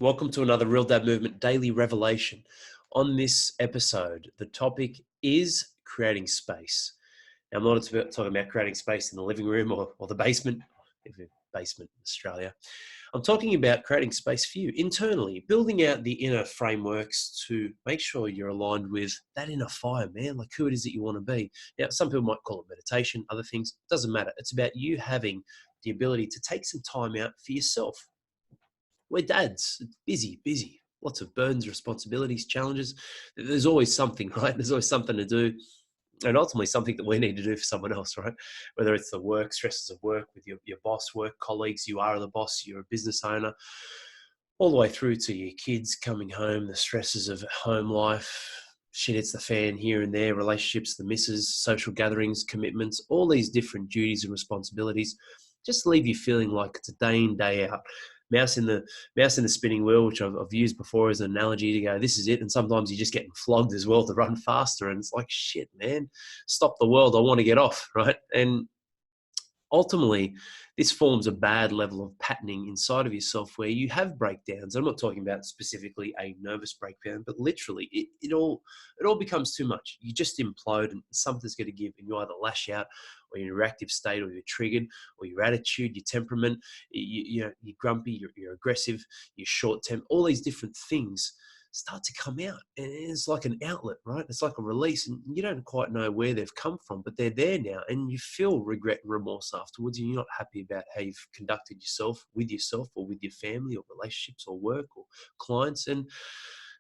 Welcome to another Real Dad Movement Daily Revelation. On this episode, the topic is creating space. Now, I'm not talking about creating space in the living room or the basement, if you're basement in Australia. I'm talking about creating space for you internally, building out the inner frameworks to make sure you're aligned with that inner fire, man, like who it is that you want to be. Now, some people might call it meditation, other things, doesn't matter. It's about you having the ability to take some time out for yourself. We're dads, busy, lots of burdens, responsibilities, challenges. There's always something, right? There's always something to do, and ultimately something that we need to do for someone else, right? Whether it's the work, stresses of work with your boss, work colleagues, you are the boss, you're a business owner, all the way through to your kids coming home, the stresses of home life, shit hits the fan here and there, relationships, the misses, social gatherings, commitments, all these different duties and responsibilities just leave you feeling like it's a day in, day out. Mouse in the spinning wheel, which I've used before as an analogy to go, this is it. And sometimes you're just getting flogged as well to run faster. And it's like, shit, man, stop the world. I want to get off, right? And ultimately, this forms a bad level of patterning inside of yourself where you have breakdowns. I'm not talking about specifically a nervous breakdown, but literally it all becomes too much. You just implode and something's going to give, and you either lash out or you're in a reactive state, or you're triggered, or your attitude, your temperament, you're grumpy, you're aggressive, you're short tempered, all these different things start to come out, and it's like an outlet, right? It's like a release, and you don't quite know where they've come from, but they're there now, and you feel regret and remorse afterwards, and you're not happy about how you've conducted yourself, or with your family, or relationships, or work, or clients. And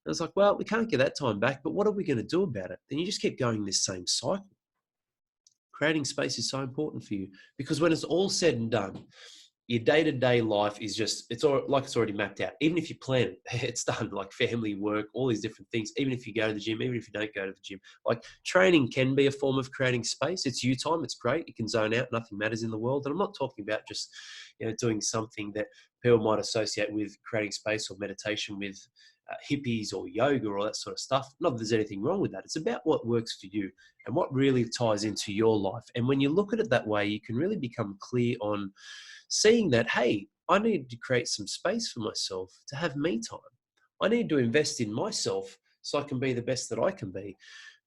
it's like, well, we can't get that time back, but what are we going to do about it? Then you just keep going this same cycle. Creating space is so important for you, because when it's all said and done, your day-to-day life is just, like it's already mapped out. Even if you plan it, it's done, like family, work, all these different things. Even if you go to the gym, even if you don't go to the gym, like training can be a form of creating space. It's you time. It's great. You can zone out. Nothing matters in the world. And I'm not talking about just, doing something that people might associate with creating space or meditation with hippies or yoga or all that sort of stuff. Not that there's anything wrong with that. It's about what works for you and what really ties into your life. And when you look at it that way, you can really become clear on seeing that, hey, I need to create some space for myself to have me time. I need to invest in myself so I can be the best that I can be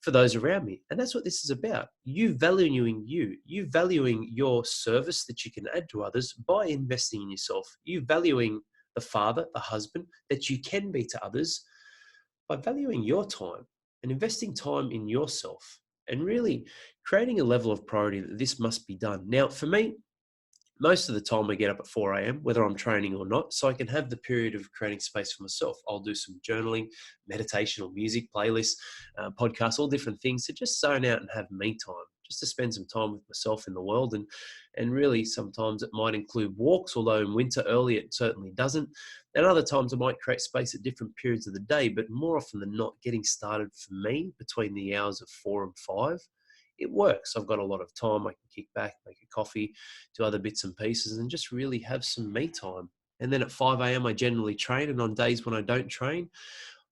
for those around me. And that's what this is about. You valuing you valuing your service that you can add to others by investing in yourself. You valuing the father, the husband that you can be to others by valuing your time and investing time in yourself, and really creating a level of priority that this must be done. Now, for me, most of the time I get up at 4 a.m., whether I'm training or not, so I can have the period of creating space for myself. I'll do some journaling, meditation, or music, playlists, podcasts, all different things to just zone out and have me time, just to spend some time with myself in the world. And really, sometimes it might include walks, although in winter early it certainly doesn't. And other times I might create space at different periods of the day, but more often than not, getting started for me between the hours of 4 and 5, it works. I've got a lot of time. I can kick back, make a coffee, do other bits and pieces, and just really have some me time. And then at 5 a.m., I generally train. And on days when I don't train,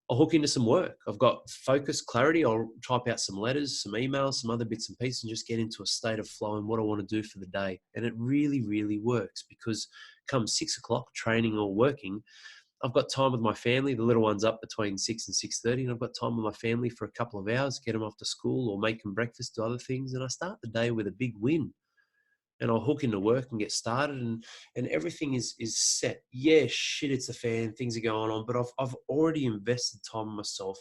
I'll hook into some work. I've got focus, clarity. I'll type out some letters, some emails, some other bits and pieces, and just get into a state of flow and what I want to do for the day. And it really, really works, because come 6 o'clock, training or working, I've got time with my family. The little one's up between 6 and 6:30, and I've got time with my family for a couple of hours, get them off to school or make them breakfast, do other things. And I start the day with a big win, and I'll hook into work and get started, and everything is set. Yeah, shit, it's a fan, things are going on, but I've already invested time in myself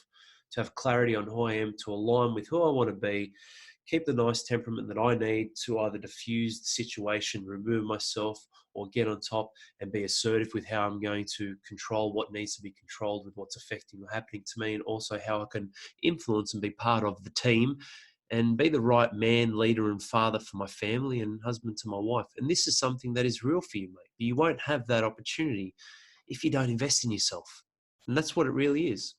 to have clarity on who I am, to align with who I want to be, keep the nice temperament that I need to either diffuse the situation, remove myself, or get on top and be assertive with how I'm going to control what needs to be controlled with what's affecting or happening to me, and also how I can influence and be part of the team and be the right man, leader, and father for my family and husband to my wife. And this is something that is real for you, mate. You won't have that opportunity if you don't invest in yourself. And that's what it really is.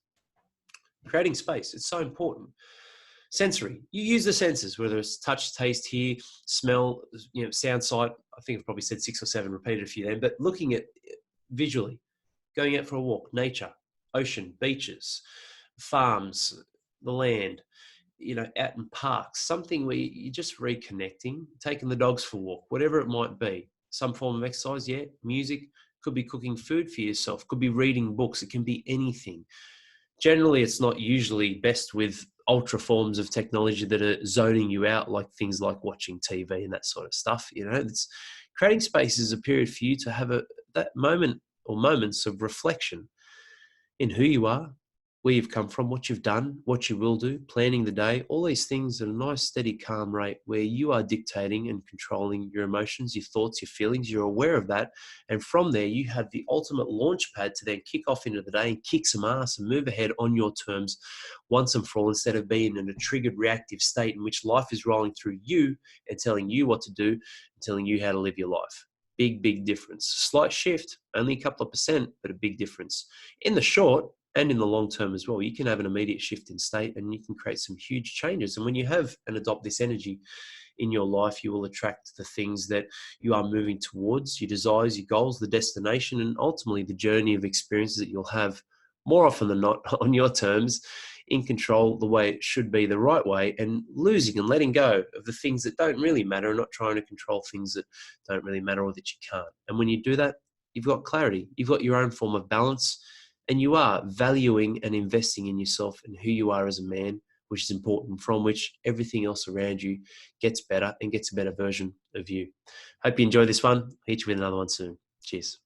Creating space, it's so important. Sensory, you use the senses, whether it's touch, taste, hear, smell, sound, sight. I think I've probably said 6 or 7, repeated a few then, but looking at visually, going out for a walk, nature, ocean, beaches, farms, the land, out in parks, something where you're just reconnecting, taking the dogs for a walk, whatever it might be, some form of exercise, yeah, music, could be cooking food for yourself, could be reading books. It can be anything. Generally, it's not usually best with ultra forms of technology that are zoning you out, like things like watching TV and that sort of stuff. It's creating space is a period for you to have that moment or moments of reflection in who you are, where you've come from, what you've done, what you will do, planning the day, all these things at a nice, steady, calm rate where you are dictating and controlling your emotions, your thoughts, your feelings. You're aware of that. And from there, you have the ultimate launch pad to then kick off into the day and kick some ass and move ahead on your terms once and for all, instead of being in a triggered reactive state in which life is rolling through you and telling you what to do and telling you how to live your life. Big, big difference. Slight shift, only a couple of percent, but a big difference. In the short and in the long term as well, you can have an immediate shift in state and you can create some huge changes. And when you have and adopt this energy in your life, you will attract the things that you are moving towards, your desires, your goals, the destination, and ultimately the journey of experiences that you'll have more often than not on your terms, in control, the way it should be, the right way, and losing and letting go of the things that don't really matter and not trying to control things that don't really matter or that you can't. And when you do that, you've got clarity, you've got your own form of balance, and you are valuing and investing in yourself and who you are as a man, which is important, from which everything else around you gets better and gets a better version of you. Hope you enjoy this one. I'll hit you with another one soon. Cheers.